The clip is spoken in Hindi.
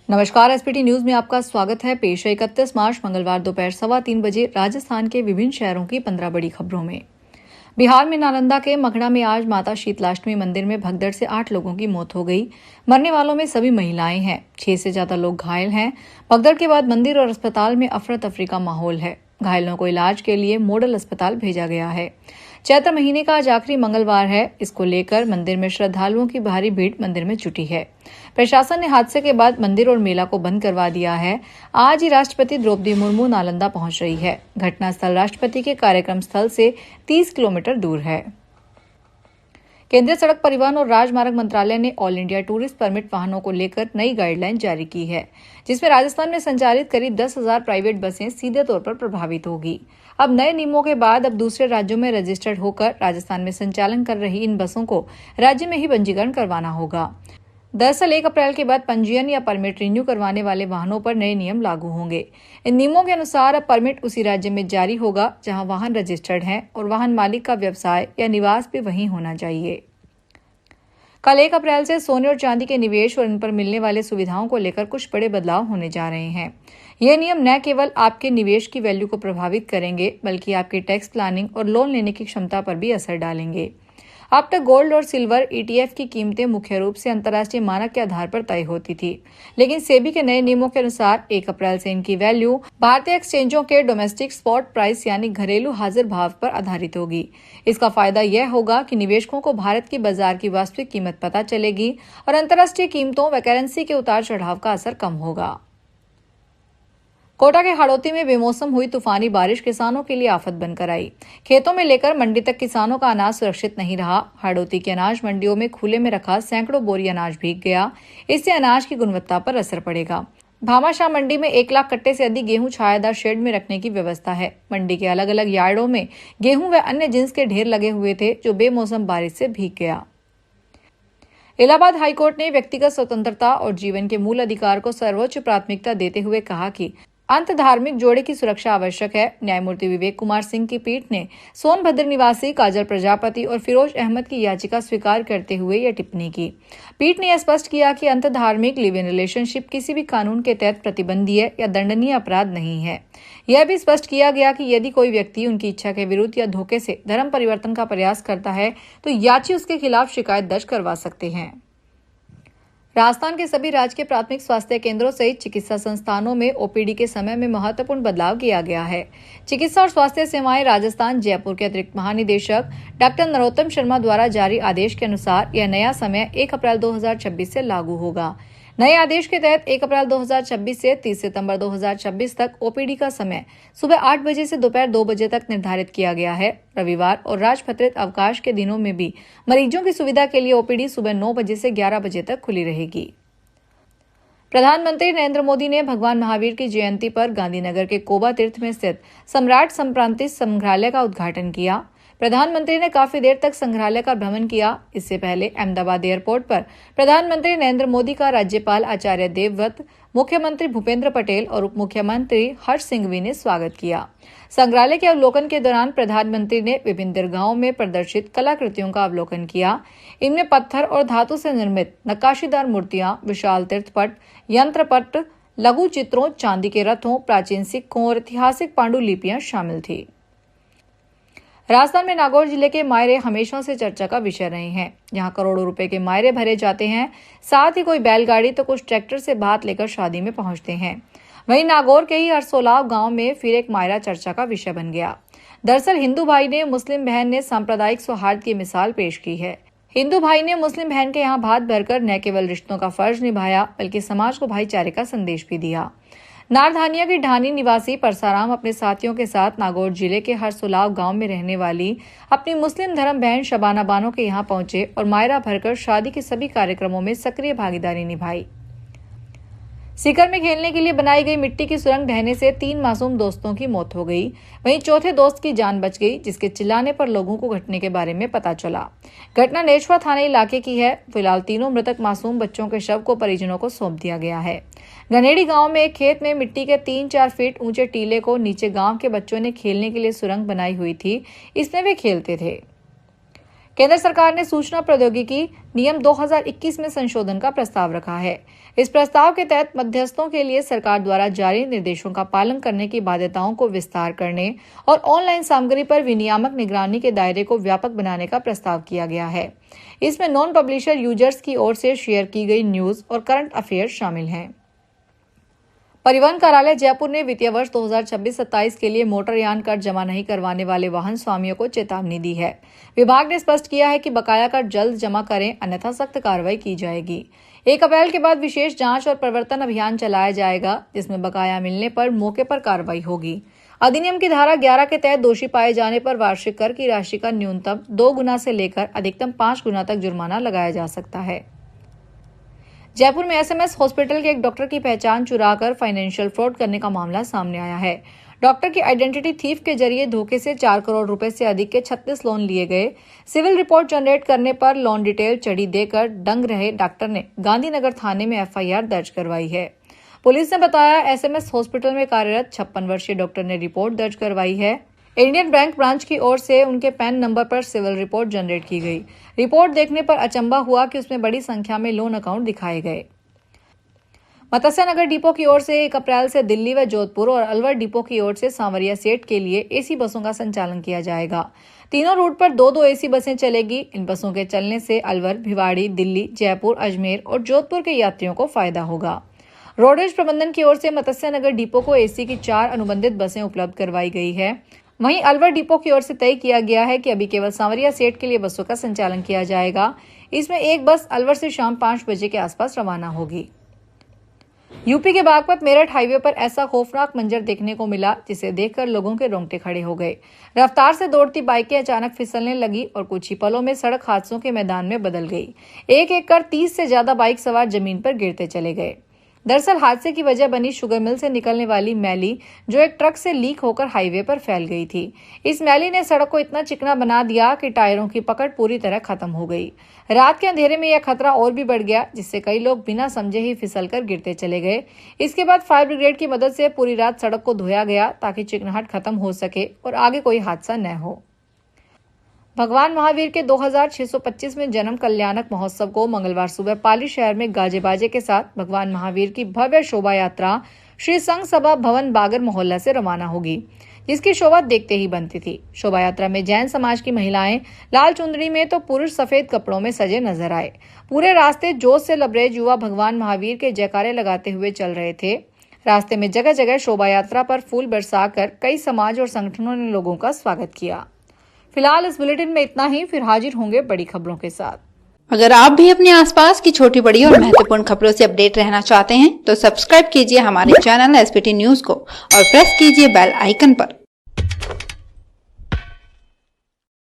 नमस्कार, एसपीटी न्यूज में आपका स्वागत है। पेश है 31 मार्च मंगलवार दोपहर 3:15 बजे राजस्थान के विभिन्न शहरों की 15 बड़ी खबरों में। बिहार में नालंदा के मखड़ा में आज माता शीतलाष्टमी मंदिर में भगदड़ से 8 लोगों की मौत हो गई। मरने वालों में सभी महिलाएं हैं। 6 से ज्यादा लोग घायल हैं। भगदड़ के बाद मंदिर और अस्पताल में अफरा तफरी का माहौल है। घायलों को इलाज के लिए मॉडल अस्पताल भेजा गया है। चैत्र महीने का आज आखिरी मंगलवार है। इसको लेकर मंदिर में श्रद्धालुओं की भारी भीड़ मंदिर में जुटी है। प्रशासन ने हादसे के बाद मंदिर और मेला को बंद करवा दिया है। आज ही राष्ट्रपति द्रौपदी मुर्मू नालंदा पहुंच रही है। घटनास्थल राष्ट्रपति के कार्यक्रम स्थल से 30 किलोमीटर दूर है। केंद्रीय सड़क परिवहन और राजमार्ग मंत्रालय ने ऑल इंडिया टूरिस्ट परमिट वाहनों को लेकर नई गाइडलाइन जारी की है, जिसमें राजस्थान में संचालित करीब 10,000 प्राइवेट बसें सीधे तौर पर प्रभावित होगी। अब नए नियमों के बाद अब दूसरे राज्यों में रजिस्टर्ड होकर राजस्थान में संचालन कर रही इन बसों को राज्य में ही पंजीकरण करवाना होगा। दरअसल 1 अप्रैल के बाद पंजीयन या परमिट रिन्यू करवाने वाले वाहनों पर नए नियम लागू होंगे। इन नियमों के अनुसार अब परमिट उसी राज्य में जारी होगा जहां वाहन रजिस्टर्ड है और वाहन मालिक का व्यवसाय या निवास भी वहीं होना चाहिए। कल 1 अप्रैल से सोने और चांदी के निवेश और इन पर मिलने वाले सुविधाओं को लेकर कुछ बड़े बदलाव होने जा रहे हैं। ये नियम न केवल आपके निवेश की वैल्यू को प्रभावित करेंगे, बल्कि आपकी टैक्स प्लानिंग और लोन लेने की क्षमता पर भी असर डालेंगे। अब तक गोल्ड और सिल्वर ETF की कीमतें मुख्य रूप से अंतर्राष्ट्रीय मानक के आधार पर तय होती थी, लेकिन सेबी के नए नियमों के अनुसार 1 अप्रैल से इनकी वैल्यू भारतीय एक्सचेंजों के डोमेस्टिक स्पॉट प्राइस यानी घरेलू हाजिर भाव पर आधारित होगी। इसका फायदा यह होगा कि निवेशकों को भारत की बाजार की वास्तविक कीमत पता चलेगी और अंतर्राष्ट्रीय कीमतों व करेंसी के उतार चढ़ाव का असर कम होगा। कोटा के हाड़ौती में बेमौसम हुई तूफानी बारिश किसानों के लिए आफत बनकर आई। खेतों में लेकर मंडी तक किसानों का अनाज सुरक्षित नहीं रहा। हाड़ौती की अनाज मंडियों में खुले में रखा सैकड़ों बोरी अनाज भीग गया। इससे अनाज की गुणवत्ता पर असर पड़ेगा। भामाशाह मंडी में 1 लाख कट्टे से अधिक गेहूं छायादार शेड में रखने की व्यवस्था है। मंडी के अलग अलग यार्डों में गेहूं व अन्य जिन्स के ढेर लगे हुए थे, जो बेमौसम बारिश से भीग गया। इलाहाबाद हाईकोर्ट ने व्यक्तिगत स्वतंत्रता और जीवन के मूल अधिकार को सर्वोच्च प्राथमिकता देते हुए कहा कि अंत धार्मिक जोड़े की सुरक्षा आवश्यक है। न्यायमूर्ति विवेक कुमार सिंह की पीठ ने सोनभद्र निवासी काजल प्रजापति और फिरोज अहमद की याचिका स्वीकार करते हुए यह टिप्पणी की। पीठ ने यह स्पष्ट किया कि अंत धार्मिक लिव इन रिलेशनशिप किसी भी कानून के तहत प्रतिबंधीय या दंडनीय अपराध नहीं है। यह भी स्पष्ट किया गया कि यदि कोई व्यक्ति उनकी इच्छा के विरुद्ध या धोखे से धर्म परिवर्तन का प्रयास करता है तो याची उसके खिलाफ शिकायत दर्ज करवा सकते हैं। राजस्थान के सभी राजकीय प्राथमिक स्वास्थ्य केंद्रों सहित चिकित्सा संस्थानों में OPD के समय में महत्वपूर्ण बदलाव किया गया है। चिकित्सा और स्वास्थ्य सेवाएं राजस्थान जयपुर के अतिरिक्त महानिदेशक डॉक्टर नरोत्तम शर्मा द्वारा जारी आदेश के अनुसार यह नया समय 1 अप्रैल 2026 से लागू होगा। नए आदेश के तहत 1 अप्रैल 2026 से 30 सितंबर 2026 तक OPD का समय सुबह 8 बजे से दोपहर 2 बजे तक निर्धारित किया गया है। रविवार और राजपत्रित अवकाश के दिनों में भी मरीजों की सुविधा के लिए OPD सुबह 9 बजे से 11 बजे तक खुली रहेगी। प्रधानमंत्री नरेंद्र मोदी ने भगवान महावीर की जयंती पर गांधीनगर के कोबा तीर्थ में स्थित सम्राट संप्रांति संग्रहालय का उद्घाटन किया। प्रधानमंत्री ने काफी देर तक संग्रहालय का भ्रमण किया। इससे पहले अहमदाबाद एयरपोर्ट पर प्रधानमंत्री नरेंद्र मोदी का राज्यपाल आचार्य देवव्रत, मुख्यमंत्री भूपेंद्र पटेल और उप मुख्यमंत्री हर्ष सिंघवी ने स्वागत किया। संग्रहालय के अवलोकन के दौरान प्रधानमंत्री ने विभिन्न दरगाहों में प्रदर्शित कलाकृतियों का अवलोकन किया। इनमें पत्थर और धातु से निर्मित नक्काशीदार मूर्तियां, विशाल तीर्थपट, यंत्रपट, लघु चित्रों, चांदी के रथों, प्राचीन सिक्कों और ऐतिहासिक पांडुलिपियां शामिल थी। राजस्थान में नागौर जिले के मायरे हमेशा से चर्चा का विषय रहे हैं। यहाँ करोड़ों रुपए के मायरे भरे जाते हैं। साथ ही कोई बैलगाड़ी तो कुछ ट्रैक्टर से भात लेकर शादी में पहुंचते हैं। वहीं नागौर के ही हरसोलाव गांव में फिर एक मायरा चर्चा का विषय बन गया। दरअसल हिंदू भाई ने मुस्लिम बहन ने सांप्रदायिक सौहार्द की मिसाल पेश की है। हिंदू भाई ने मुस्लिम बहन के यहाँ भात भरकर न केवल रिश्तों का फर्ज निभाया, बल्कि समाज को भाईचारे का संदेश भी दिया। नारधानिया की ढानी निवासी परसाराम अपने साथियों के साथ नागौर जिले के हरसोलाव गांव में रहने वाली अपनी मुस्लिम धर्म बहन शबाना बानो के यहाँ पहुंचे और मायरा भरकर शादी के सभी कार्यक्रमों में सक्रिय भागीदारी निभाई। सीकर में खेलने के लिए बनाई गई मिट्टी की सुरंग ढहने से 3 मासूम दोस्तों की मौत हो गई। वहीं चौथे दोस्त की जान बच गई, जिसके चिल्लाने पर लोगों को घटने के बारे में पता चला। घटना नेशवा थाना इलाके की है। फिलहाल तीनों मृतक मासूम बच्चों के शव को परिजनों को सौंप दिया गया है। गनेड़ी गांव में एक खेत में मिट्टी के 3-4 फीट ऊंचे टीले को नीचे गांव के बच्चों ने खेलने के लिए सुरंग बनाई हुई थी। इसमें वे खेलते थे। केंद्र सरकार ने सूचना प्रौद्योगिकी नियम 2021 में संशोधन का प्रस्ताव रखा है। इस प्रस्ताव के तहत मध्यस्थों के लिए सरकार द्वारा जारी निर्देशों का पालन करने की बाध्यताओं को विस्तार करने और ऑनलाइन सामग्री पर विनियामक निगरानी के दायरे को व्यापक बनाने का प्रस्ताव किया गया है। इसमें नॉन पब्लिशर यूजर्स की ओर से शेयर की गई न्यूज और करंट अफेयर शामिल हैं। परिवहन कार्यालय जयपुर ने वित्तीय वर्ष 2026-27 के लिए मोटरयान कर जमा नहीं करवाने वाले वाहन स्वामियों को चेतावनी दी है। विभाग ने स्पष्ट किया है कि बकाया कर जल्द जमा करें, अन्यथा सख्त कार्रवाई की जाएगी। 1 अप्रैल के बाद विशेष जांच और प्रवर्तन अभियान चलाया जाएगा, जिसमें बकाया मिलने पर मौके पर कार्रवाई होगी। अधिनियम की धारा 11 के तहत दोषी पाए जाने पर वार्षिक कर की राशि का न्यूनतम 2 गुना से लेकर अधिकतम 5 गुना तक जुर्माना लगाया जा सकता है। जयपुर में एसएमएस हॉस्पिटल के एक डॉक्टर की पहचान चुराकर फाइनेंशियल फ्रॉड करने का मामला सामने आया है। डॉक्टर की आइडेंटिटी थीफ के जरिए धोखे से 4 करोड़ रुपए से अधिक के 36 लोन लिए गए। सिविल रिपोर्ट जनरेट करने पर लोन डिटेल चढ़ी देकर दंग रहे डॉक्टर ने गांधीनगर थाने में एफआईआर दर्ज करवाई है। पुलिस ने बताया, एसएमएस हॉस्पिटल में कार्यरत 56 वर्षीय डॉक्टर ने रिपोर्ट दर्ज करवाई है। इंडियन बैंक ब्रांच की ओर से उनके पैन नंबर पर सिविल रिपोर्ट जनरेट की गई। रिपोर्ट देखने पर अचंभा हुआ कि उसमें बड़ी संख्या में लोन अकाउंट दिखाए गए। मत्स्य नगर डिपो की ओर से 1 अप्रैल से दिल्ली व जोधपुर और अलवर डिपो की ओर से सांवरिया सेठ के लिए एसी बसों का संचालन किया जाएगा। तीनों रूट पर 2-2 एसी बसें चलेगी। इन बसों के चलने से अलवर, भिवाड़ी, दिल्ली, जयपुर, अजमेर और जोधपुर के यात्रियों को फायदा होगा। रोडवेज प्रबंधन की ओर से मत्स्य नगर डिपो को एसी की 4 अनुबंधित बसें उपलब्ध करवाई गई है। वहीं अलवर डिपो की ओर से तय किया गया है कि अभी केवल सांवरिया सेठ के लिए बसों का संचालन किया जाएगा। इसमें एक बस अलवर से शाम 5 बजे के आसपास रवाना होगी। यूपी के बागपत मेरठ हाईवे पर ऐसा खौफनाक मंजर देखने को मिला, जिसे देखकर लोगों के रोंगटे खड़े हो गए। रफ्तार से दौड़ती बाइकें अचानक फिसलने लगी और कुछ ही पलों में सड़क हादसों के मैदान में बदल गई। एक एक कर 30 से ज्यादा बाइक सवार जमीन पर गिरते चले गए। दरअसल हादसे की वजह बनी शुगर मिल से निकलने वाली मैली, जो एक ट्रक से लीक होकर हाईवे पर फैल गई थी। इस मैली ने सड़क को इतना चिकना बना दिया कि टायरों की पकड़ पूरी तरह खत्म हो गई। रात के अंधेरे में यह खतरा और भी बढ़ गया, जिससे कई लोग बिना समझे ही फिसलकर गिरते चले गए। इसके बाद फायर ब्रिगेड की मदद से पूरी रात सड़क को धोया गया, ताकि चिकनाहट खत्म हो सके और आगे कोई हादसा न हो। भगवान महावीर के 2625 में जन्म कल्याणक महोत्सव को मंगलवार सुबह पाली शहर में गाजे बाजे के साथ भगवान महावीर की भव्य शोभा यात्रा श्री संघ सभा भवन बागर मोहल्ला से रवाना होगी, जिसकी शोभा देखते ही बनती थी। शोभा यात्रा में जैन समाज की महिलाएं लाल चुंदड़ी में तो पुरुष सफेद कपड़ों में सजे नजर आए। पूरे रास्ते जोश से लबरेज युवा भगवान महावीर के जयकारे लगाते हुए चल रहे थे। रास्ते में जगह जगह शोभा यात्रा पर फूल बरसाकर कई समाज और संगठनों ने लोगों का स्वागत किया। फिलहाल इस बुलेटिन में इतना ही, फिर हाजिर होंगे बड़ी खबरों के साथ। अगर आप भी अपने आसपास की छोटी बड़ी और महत्वपूर्ण खबरों से अपडेट रहना चाहते हैं तो सब्सक्राइब कीजिए हमारे चैनल एसपीटी न्यूज को और प्रेस कीजिए बेल आइकन पर।